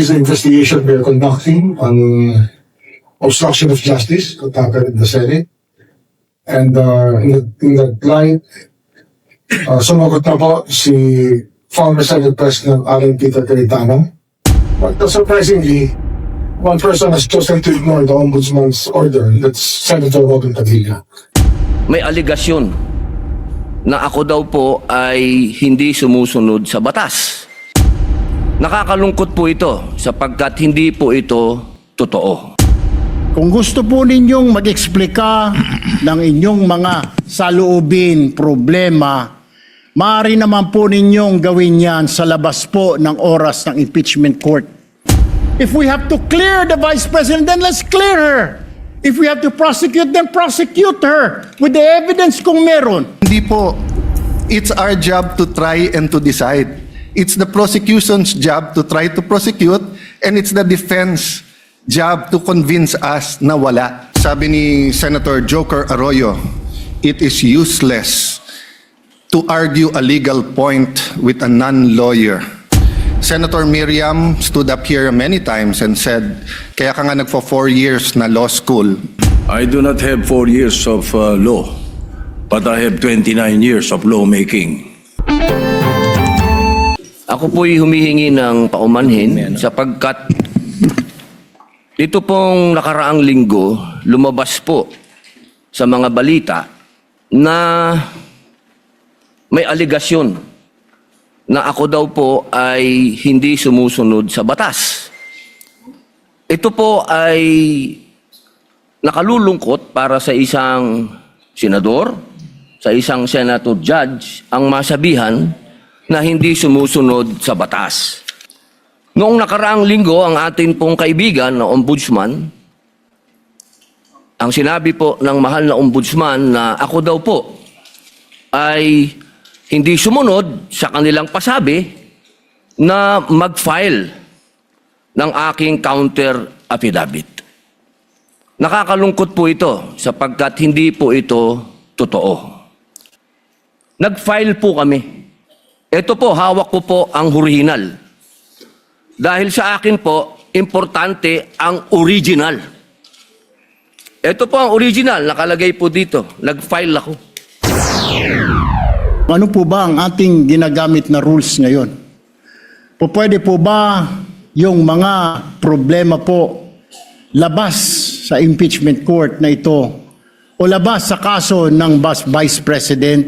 This investigation we are conducting on obstruction of justice that happened in the Senate. And in that light, sumagot na po si former Senate President Alan Peter Cayetano. But surprisingly, one person has chosen to ignore the Ombudsman's order. That's Senator Robin Padilla. May aligasyon na ako daw po ay hindi sumusunod sa batas. Nakakalungkot po ito sapagkat hindi po ito totoo. Kung gusto po ninyong mag-eksplika ng inyong mga saloobin, problema, maaari naman po ninyong gawin yan sa labas po ng oras ng impeachment court. If we have to clear the Vice President, then let's clear her. If we have to prosecute, then prosecute her with the evidence kung meron. Hindi po. It's our job to try and to decide. It's the prosecution's job to try to prosecute, and it's the defense job to convince us na wala. Sabi ni Senator Joker Arroyo, it is useless to argue a legal point with a non-lawyer. Senator Miriam stood up here many times and said, kaya ka nga nagpo 4 years na law school. I do not have 4 years of law, but I have 29 years of lawmaking. Ako po'y humihingi ng paumanhin sapagkat ito pong nakaraang linggo, lumabas po sa mga balita na may aligasyon na ako daw po ay hindi sumusunod sa batas. Ito po ay nakalulungkot para sa isang senador, sa isang senator judge, ang masabihan na hindi sumusunod sa batas. Noong nakaraang linggo, ang atin pong kaibigan na ombudsman, ang sinabi po ng mahal na ombudsman na ako daw po ay hindi sumunod sa kanilang pasabi na mag-file ng aking counter affidavit. Nakakalungkot po ito sapagkat hindi po ito totoo. Nag-file po kami. Ito po, hawak ko po ang original. Dahil sa akin po, importante ang original. Ito po ang original, nakalagay po dito. Nag-file ako. Ano po ba ang ating ginagamit na rules ngayon? Pwede po ba yung mga problema po labas sa impeachment court na ito o labas sa kaso ng Vice President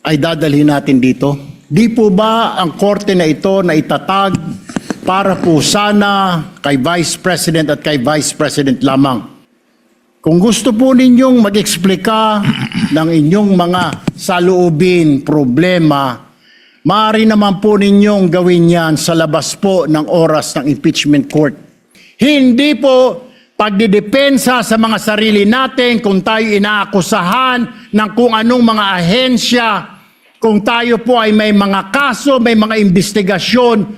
ay dadalhin natin dito? Di po ba ang korte na ito na itatag para po sana kay Vice President at kay Vice President lamang? Kung gusto po ninyong mag-eksplika ng inyong mga saloobin, problema, maaari naman po ninyong gawin yan sa labas po ng oras ng impeachment court. Hindi po pagdidepensa sa mga sarili natin kung tayo inaakusahan ng kung anong mga ahensya, kung tayo po ay may mga kaso, may mga investigasyon.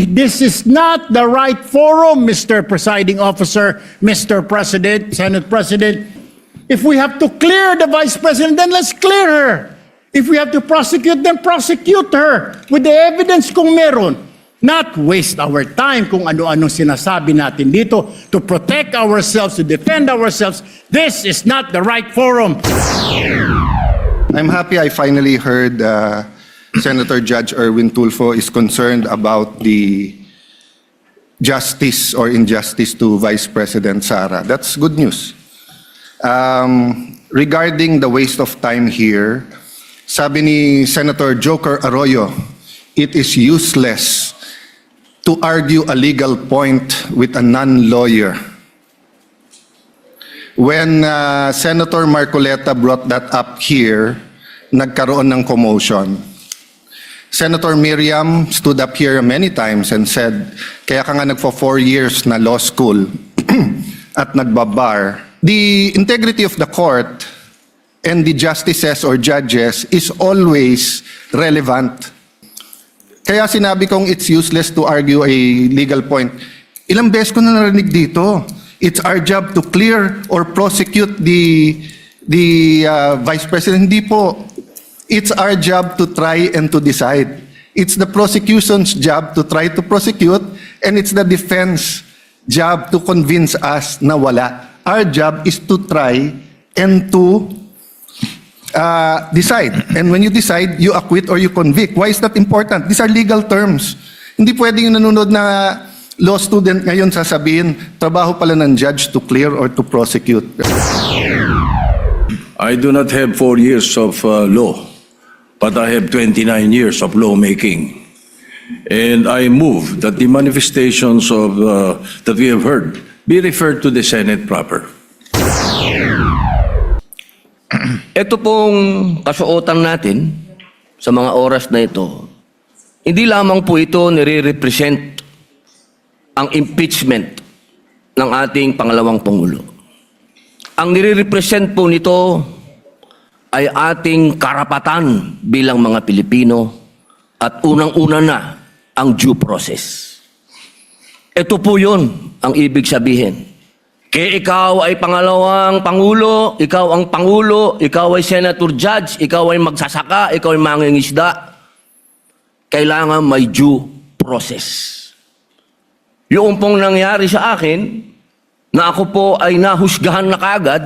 This is not the right forum, Mr. Presiding Officer, Mr. President, Senate President. If we have to clear the Vice President, then let's clear her. If we have to prosecute, then prosecute her with the evidence kung meron. Not waste our time kung ano-anong sinasabi natin dito to protect ourselves, to defend ourselves. This is not the right forum. I'm happy I finally heard Senator Judge Erwin Tulfo is concerned about the justice or injustice to Vice President Sara. That's good news. Regarding the waste of time here, sabi ni Senator Joker Arroyo, it is useless to argue a legal point with a non-lawyer. When Senator Marcoleta brought that up here, nagkaroon ng commotion. Senator Miriam stood up here many times and said, kaya ka nga nagpo 4 years na law school at nagbabar. The integrity of the court and the justices or judges is always relevant. Kaya sinabi kong it's useless to argue a legal point. Ilang beses ko na narinig dito. It's our job to clear or prosecute the Vice President. Hindi po. It's our job to try and to decide. It's the prosecution's job to try to prosecute, And it's the defense job to convince us na wala. Our job is to try and to decide. And when you decide, you acquit or you convict. Why is that important? These are legal terms. Hindi pwedeng yung nanonood na law student ngayon sasabihin, trabaho pala ng judge to clear or to prosecute. I do not have 4 years of law, but I have 29 years of lawmaking. And I move that the manifestations of that we have heard be referred to the Senate proper. Ito pong kasuotan natin sa mga oras na ito, hindi lamang po ito nire-represent ang impeachment ng ating pangalawang Pangulo. Ang nire-represent po nito ay ating karapatan bilang mga Pilipino at unang-una na ang due process. Ito po yun ang ibig sabihin. Kaya ikaw ay pangalawang Pangulo, ikaw ang Pangulo, ikaw ay Senator Judge, ikaw ay magsasaka, ikaw ay mangingisda, kailangan may due process. Yung pong nangyari sa akin, na ako po ay nahusgahan na kagad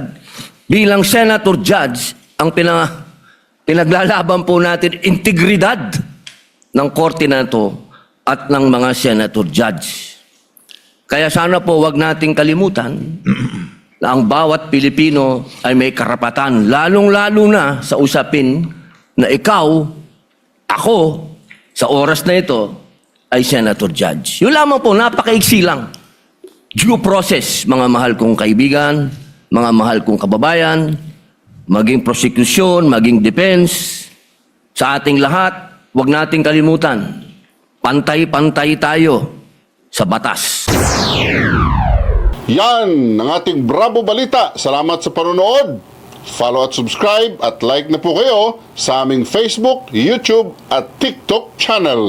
bilang Senator Judge, ang pinaglalaban po natin, integridad ng korte na ito at ng mga Senator Judge. Kaya sana po wag nating kalimutan na ang bawat Pilipino ay may karapatan, lalong-lalo na sa usapin na ikaw, ako, sa oras na ito, ay Senator Judge. Yun lamang po, napakaiksi lang. Due process, mga mahal kong kaibigan, mga mahal kong kababayan, maging prosecution, maging defense, sa ating lahat, wag nating kalimutan, pantay-pantay tayo sa batas. Yan ang ating Bravo Balita. Salamat sa panonood. Follow at subscribe at like na po kayo sa aming Facebook, YouTube at TikTok channel.